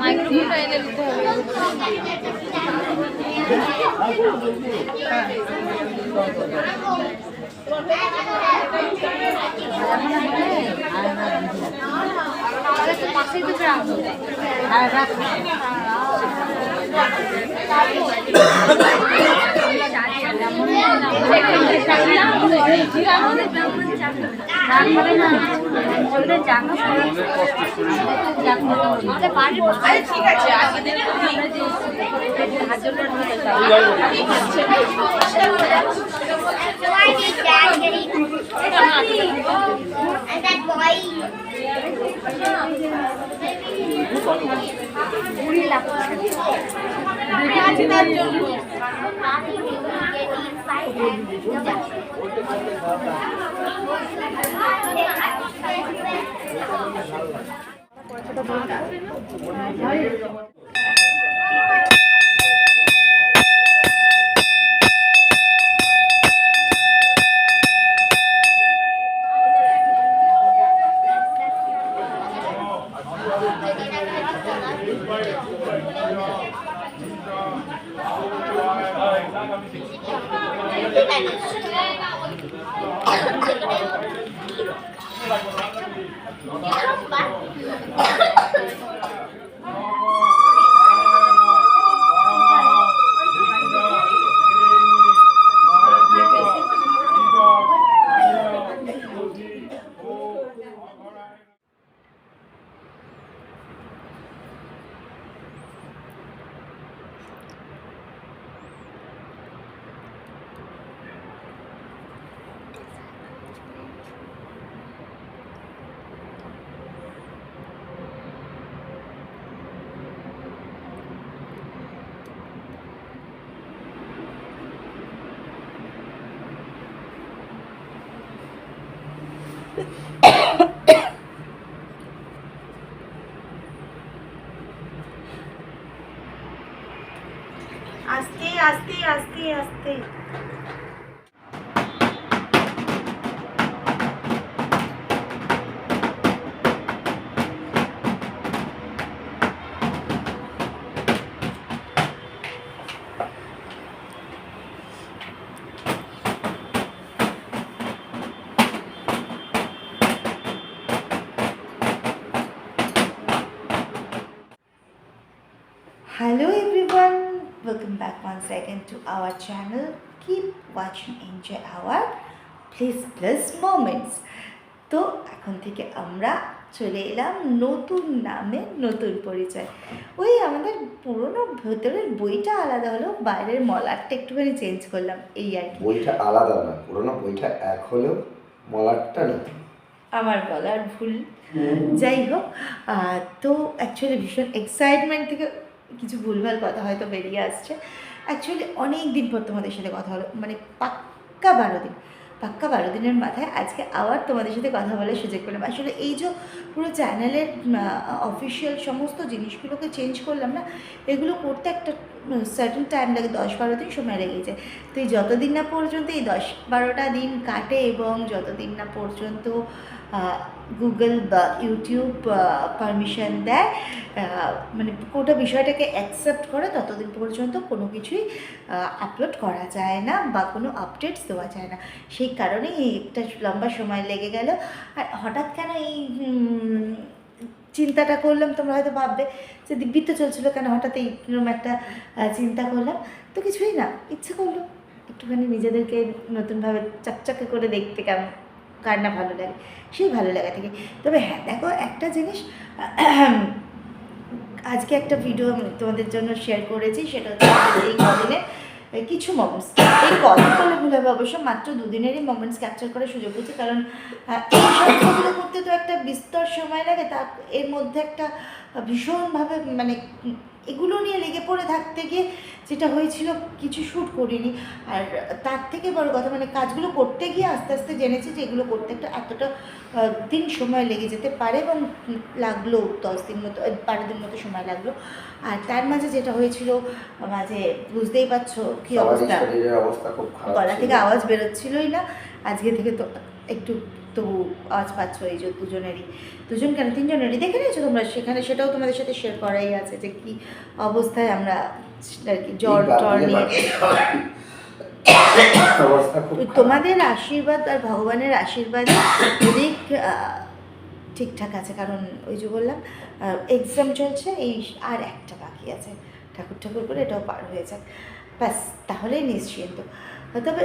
মাইক্রোফোনটা এনে দিতে হবে। পাশেই তো রাখবো। ঠিক আছে আস্তে আস্তে আস্তে আস্তে Hello everyone, welcome back once again to our channel. Keep watching, enjoy our Bliss moments. তো এখন থেকে আমরা চলে এলাম নতুন নামে নতুন পরিচয়। ওই আমাদের পুরনো ভেতরের বইটা আলাদা হলো, বাইরের মলারটা একটুখানি চেঞ্জ করলাম, এই আর কি। বইটা আলাদা না, পুরনো বইটা এক হলেও মলারটা নতুন। আমার বলার ভুল, যাই হোক। তো অ্যাকচুয়ালি ভীষণ এক্সাইটমেন্ট থেকে কিছু ভুলভাল কথা হয়তো বেরিয়ে আসছে। অ্যাকচুয়ালি অনেক দিন পর তোমাদের সাথে কথা হলো, মানে পাক্কা 12 দিনের মাথায় আজকে আবার তোমাদের সাথে কথা বলার সুযোগ পেলাম। আসলে এই যে পুরো চ্যানেলের অফিসিয়াল সমস্ত জিনিসগুলোকে চেঞ্জ করলাম না, এগুলো করতে একটা সার্টেন টাইম লাগে, 10-12 দিন সময় লেগে যায়। তো এই যতদিন না পর্যন্ত এই 10-12টা দিন কাটে এবং যতদিন না পর্যন্ত গুগল বা ইউটিউব পারমিশন দেয়, মানে গোটা বিষয়টাকে অ্যাকসেপ্ট করে, ততদিন পর্যন্ত কোনো কিছুই আপলোড করা যায় না বা কোনো আপডেটস দেওয়া যায় না। সেই কারণেই একটা লম্বা সময় লেগে গেল। আর হঠাৎ কেন এই চিন্তাটা করলাম, তোমরা হয়তো ভাববে যে দিব্যি তো চলছিল, কেন হঠাৎ এইরকম একটা চিন্তা করলাম। তো কিছুই না, ইচ্ছে করলো একটুখানি নিজেদেরকে নতুনভাবে চকচকে করে দেখতে, কেমন কার না ভালো লাগে, সেই ভালো লাগা থেকে। তবে হ্যাঁ দেখো একটা জিনিস, আজকে একটা ভিডিও আমি তোমাদের জন্য শেয়ার করেছি, সেটা হচ্ছে আমাদের এই কদিনে কিছু মোমেন্টস। এই কদিন বলে ভুল হবে, অবশ্য মাত্র 2 দিনেরই মোমেন্টস ক্যাপচার করার সুযোগ হচ্ছে, কারণ এই সবগুলো করতে তো একটা বিস্তর সময় লাগে। তার এর মধ্যে একটা ভীষণভাবে মানে এগুলো নিয়ে লেগে পড়ে থাকতে গিয়ে যেটা হয়েছিল, কিছু শ্যুট করিনি। আর তার থেকে বড় কথা, মানে কাজগুলো করতে গিয়ে আস্তে আস্তে জেনেছি যে এগুলো করতে এতটা দিন সময় লেগে যেতে পারে, এবং লাগলো 10 দিন মতো, 12 দিন মতো সময় লাগলো। আর তার মাঝে যেটা হয়েছিল, মাঝে বুঝতেই পারছো কী অবস্থা, খুব খারাপ, গলা থেকে আওয়াজ বেরোচ্ছিলই না। আজকে থেকে তো একটু তবু আওয়াজ পাচ্ছ, এই যে দুজন কেন 3জনেরই দেখে নিয়েছো তোমরা সেখানে, সেটাও তোমাদের সাথে শেয়ার করাই আছে যে কী অবস্থায় আমরা আর কি জ্বর নিয়ে। তোমাদের আশীর্বাদ আর ভগবানের আশীর্বাদ অনেক ঠিকঠাক আছে, কারণ ওই যে বললাম এক্সাম চলছে, এই আর একটা বাকি আছে, ঠাকুর করে এটাও পার হয়ে যাক, ব্যাস তাহলেই নিশ্চিন্ত। তবে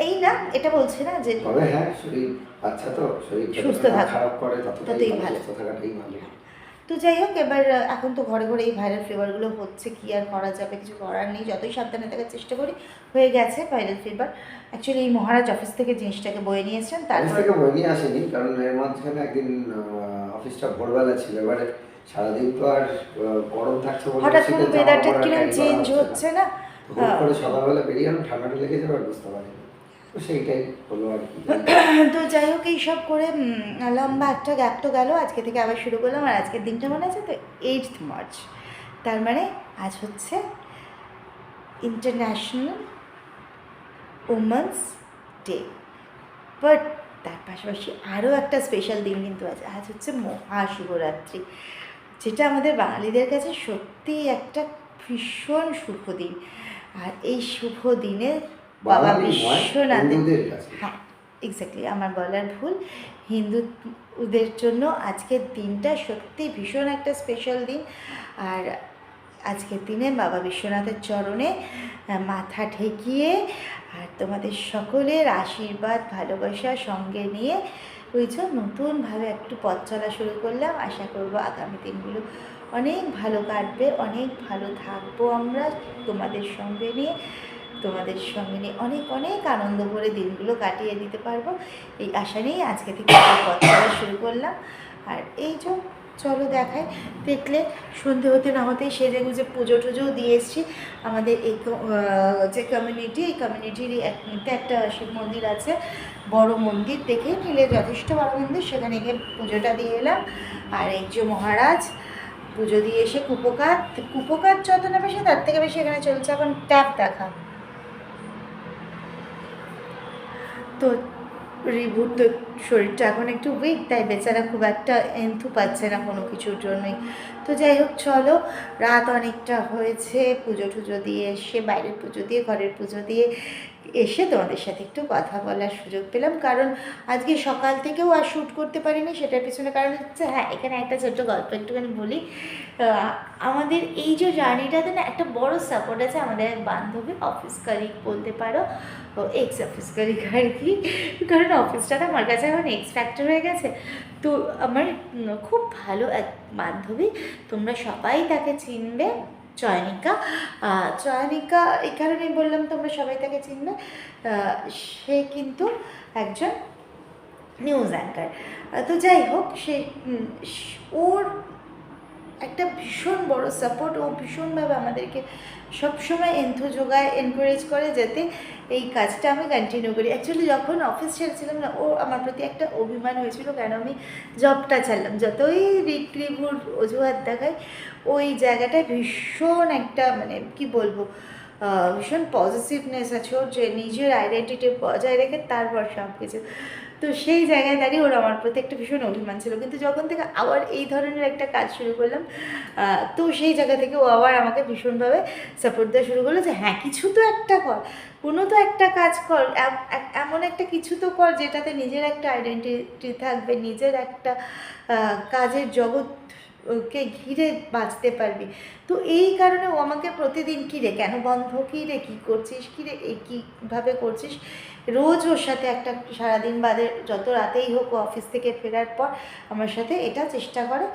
এই না, এটা বলছি না যে হ্যাঁ শরীর আচ্ছা, তো শরীর সুস্থ থাকা খারাপ করে ততই ভালো, সুস্থ থাকাটাই ভালো। তো যাই হোক, এবার এখন তো ঘরে ঘরে এই ভাইরাল ফিভারগুলো হচ্ছে, কি আর করা যাবে, কিছু করার নেই, যতই সাবধানে থাকার চেষ্টা করি। হয়ে গেছে ভাইরাল ফিভার। অ্যাকচুয়ালি এই মহারাজ অফিস থেকে জিনিসটাকে বয়ে নিয়ে এসেছেন, তারপর থেকে বয়ে নিয়ে আসেনি, কারণ এর মাঝখানে একদিন অফিসটা ভোরবেলা ছিল, এবারে সারাদিন তো আর গরম থাকছে, হঠাৎ করে ওয়েদারটা কিরকম চেঞ্জ হচ্ছে না, হুট করে সকালবেলা বেরিয়ে আমি ঠান্ডাটা লেগে যাবে আর বুঝতে পারিনি, তো সেইটাই হলো আর কি। তো যাই হোক, এইসব করে লম্বা একটা গ্যাপ তো গেল, আজকে থেকে আবার শুরু করলাম। আর আজকের দিনটা মনে আছে তো, 8 মার্চ, তার মানে আজ হচ্ছে ইন্টারন্যাশনাল উমেন্স ডে। বাট তার পাশাপাশি আরও একটা স্পেশাল দিন কিন্তু আছে, আজ হচ্ছে মহাশিবরাত্রি, যেটা আমাদের বাঙালিদের কাছে সত্যিই একটা ভীষণ শুভ দিন। আর এই শুভ দিনে বাবা বিশ্বনাথের, হ্যাঁ এক্স্যাক্টলি আমার বলার ভুল, হিন্দুদের জন্য আজকের দিনটা সত্যি ভীষণ একটা স্পেশাল দিন। আর আজকের দিনে বাবা বিশ্বনাথের চরণে মাথা ঠেকিয়ে আর তোমাদের সকলের আশীর্বাদ ভালোবাসা সঙ্গে নিয়ে বুঝছো নতুনভাবে একটু পথ চলা শুরু করলাম। আশা করব আগামী দিনগুলো অনেক ভালো কাটবে, অনেক ভালো থাকবো আমরা তোমাদের সঙ্গে নিয়ে অনেক অনেক আনন্দ করে দিনগুলো কাটিয়ে দিতে পারবো, এই আশা নিয়েই আজকে থেকে পথ চলা শুরু করলাম। আর এই যে চলো দেখাই, দেখলে সন্ধে হতে না হতেই সেজে গুজে পুজো টুজোও দিয়ে এসেছি। আমাদের এই যে কমিউনিটি, এই কমিউনিটির একটা শিব মন্দির আছে, বড় মন্দির, দেখে নিলে যথেষ্ট বড় মন্দির, সেখানে গিয়ে পুজোটা দিয়ে এলাম। আর এই যে মহারাজ পুজো দিয়ে এসে কুপোকাত যত না বেশি, তার থেকে বেশি এখানে চলছে এখন ট্যাপ দেখা। তো রিভুর তো শরীরটা এখন একটু উইক, তাই বেচারা খুব একটা এন্থু পাচ্ছে না কোনো কিছুর জন্যই। তো যাই হোক চলো, রাত অনেকটা হয়েছে, পুজো টুজো দিয়ে এসে, বাইরের পুজো দিয়ে ঘরের পুজো দিয়ে এসে তোমাদের সাথে একটু কথা বলার সুযোগ পেলাম, কারণ আজকে সকাল থেকেও আর শ্যুট করতে পারিনি। সেটার পিছনে কারণ হচ্ছে, হ্যাঁ এখানে একটা ছোট্ট গল্প একটুখানি বলি। আমাদের এই যে জার্নিটাতে না একটা বড় সাপোর্ট আছে, আমাদের এক বান্ধবী, অফিস কালিগ বলতে পারো, এক্স অফিস কালিগ আর কি, কারণ অফিসটা আমার কাছে এখন এক্স ফ্যাক্টর হয়ে গেছে। তো আমার খুব ভালো এক বান্ধবী, তোমরা সবাই তাকে চিনবে, চয়নিকা এই কারণেই বললাম তোমরা সবাই তাকে চিনবে। সে কিন্তু একজন নিউজ অ্যাঙ্কার। তো যাই হোক, ওর একটা ভীষণ বড় সাপোর্ট, ও ভীষণভাবে আমাদেরকে সবসময় যোগায়, এনকারেজ করে যাতে এই কাজটা আমি কন্টিনিউ করি। অ্যাকচুয়ালি যখন অফিস ছেড়েছিলাম না, ও আমার প্রতি একটা অভিমান হয়েছিল, কেন আমি জবটা ছাড়লাম। যতই রিভুর অজুহাত দেখায়, ওই জায়গাটায় ভীষণ একটা মানে কি বলবো, ভীষণ পজিটিভনেস আছে ওর, যে নিজের আইডেন্টিটি বজায় রেখে তারপর সব কিছু। তো সেই জায়গায় দাঁড়িয়ে ওর আমার প্রতি একটা ভীষণ অভিমান ছিল। কিন্তু যখন থেকে আবার এই ধরনের একটা কাজ শুরু করলাম, তো সেই জায়গা থেকে ও আবার আমাকে ভীষণভাবে সাপোর্ট দেওয়া শুরু করলো যে হ্যাঁ, কিছু তো একটা কর, কোনো তো একটা কাজ কর, এমন একটা কিছু তো কর যেটাতে নিজের একটা আইডেন্টিটি থাকবে, নিজের একটা কাজের জগৎ কে ঘিরে বাঁচতে পারবি। তো এই কারণে ও আমাকে প্রতিদিন কী রে কেন বন্ধ, কী রে কী করছিস, কী রে এই কীভাবে করছিস, রোজ ওর সাথে একটা সারাদিন বাদে যত রাতেই হোক ও অফিস থেকে ফেরার পর আমার সাথে এটা চেষ্টা করে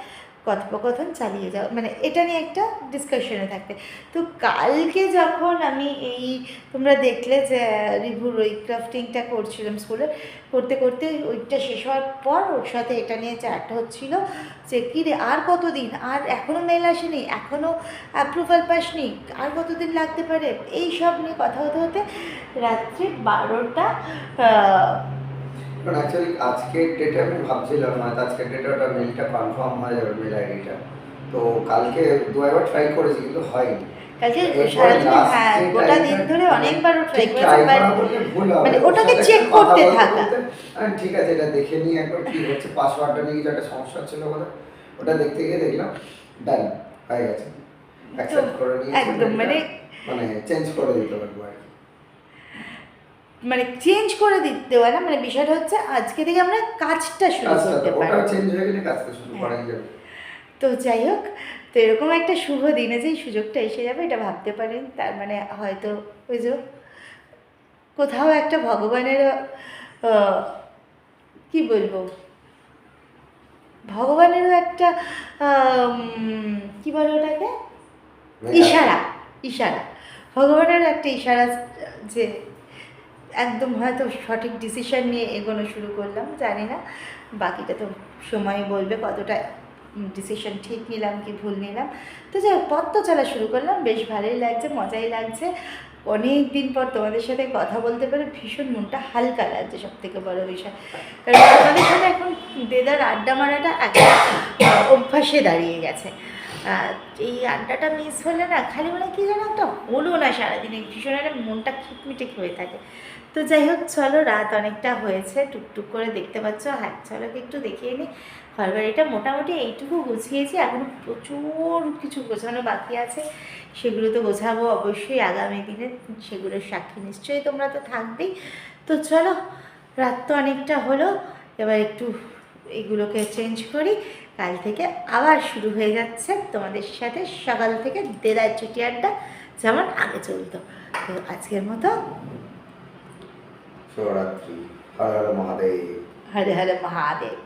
কথোপকথন চালিয়ে যাওয়া, মানে এটা নিয়ে একটা ডিসকাশনে থাকতে। তো কালকে যখন আমি এই তোমরা দেখলে যে রিভুর ওই ক্রাফটিংটা করছিলাম স্কুলে, করতে করতে ওইটা শেষ হওয়ার পর ওর সাথে এটা নিয়ে চ্যাটটা হচ্ছিলো যে কী রে আর কতদিন, আর এখনও মেল আসেনি, এখনও অ্যাপ্রুভাল পাসনি, আর কতদিন লাগতে পারে, এই সব নিয়ে কথা হতে হতে রাত্রি 12টা। কারণ অ্যাকচুয়ালি আজকের ডেটে আমি ভাবছিলাম আজকের ডেটে ওটা মেলটা কনফার্ম হয়ে যাবে, মেল আইডিটা। তো কালকে একবার ট্রাই করেছি কিন্তু হয়নি। কালকে সারাদিন হ্যাঁ গোটা দিন ধরে অনেকবার ট্রাই করেছি, মানে ওটাকে চেক করতে থাকা। ঠিক আছে, এটা দেখে নিই একবার কি হচ্ছে, পাসওয়ার্ডটা নিয়ে কিছু একটা সমস্যা ছিল বলে ওটা দেখতে গিয়ে দেখলাম ডান হয়ে গেছে, অ্যাকসেপ্ট করে নিয়েছি। একদম মানে চেঞ্জ করে দিতে পারবো আর কি, মানে চেঞ্জ করে দিতে হয় না, মানে বিষয়টা হচ্ছে আজকে থেকে আমরা কাজটা শুরু করতে পারি, ওটা চেঞ্জ হয়ে গেলে কাজটা শুরু করা যাবে। তো যাই হোক, তো এরকম একটা শুভ দিনে যে এই সুযোগটা এসে যাবে এটা ভাবতে পারেন। তার মানে হয়তো ওই যে কোথাও একটা ভগবানের কি বলবো, ভগবানেরও একটা কি বলে ওটাকে, ইশারা, ভগবানের একটা ইশারা যে একদম হয়তো সঠিক ডিসিশন নিয়ে এগোনো শুরু করলাম। জানি না, বাকিটা তো সময় বলবে কতটা ডিসিশন ঠিক নিলাম কি ভুল নিলাম। তো যাই হোক, পথ তো চলা শুরু করলাম, বেশ ভালোই লাগছে, মজাই লাগছে। অনেক দিন পর তোমাদের সাথে কথা বলতে পারে ভীষণ মনটা হালকা লাগছে, সব থেকে বড় বিষয়। কারণ তোমাদের সাথে এখন দেদার আড্ডা মারাটা একটা অভ্যাসে দাঁড়িয়ে গেছে। এই আড্ডাটা মিস হলে না খালি মানে কি যেন একটা হলো না সারাদিনে, ভীষণ একটা মনটা খিটমিটে হয়ে থাকে। তো যাই হোক, চলো রাত অনেকটা হয়েছে, টুকটুক করে দেখতে পাচ্ছ। হ্যাঁ চলো একটু দেখিয়ে নিই। ঘরবাড়িটা মোটামুটি এইটুকু গুছিয়েছি, এখনও প্রচুর কিছু গোছানো বাকি আছে, সেগুলো তো গোছাবো অবশ্যই আগামী দিনে, সেগুলোর সাক্ষী নিশ্চয়ই তোমরা তো থাকবেই। তো চলো, রাত তো অনেকটা হলো, এবার একটু এগুলোকে চেঞ্জ করি। কাল থেকে আবার শুরু হয়ে যাচ্ছে তোমাদের সাথে সকাল থেকে দেদার ছুটি আড্ডা, যেমন আগে চলতো। তো আজকের মতো শুভরাত্রি, হর হর মহাদেব। হরে হরে মহাদেব।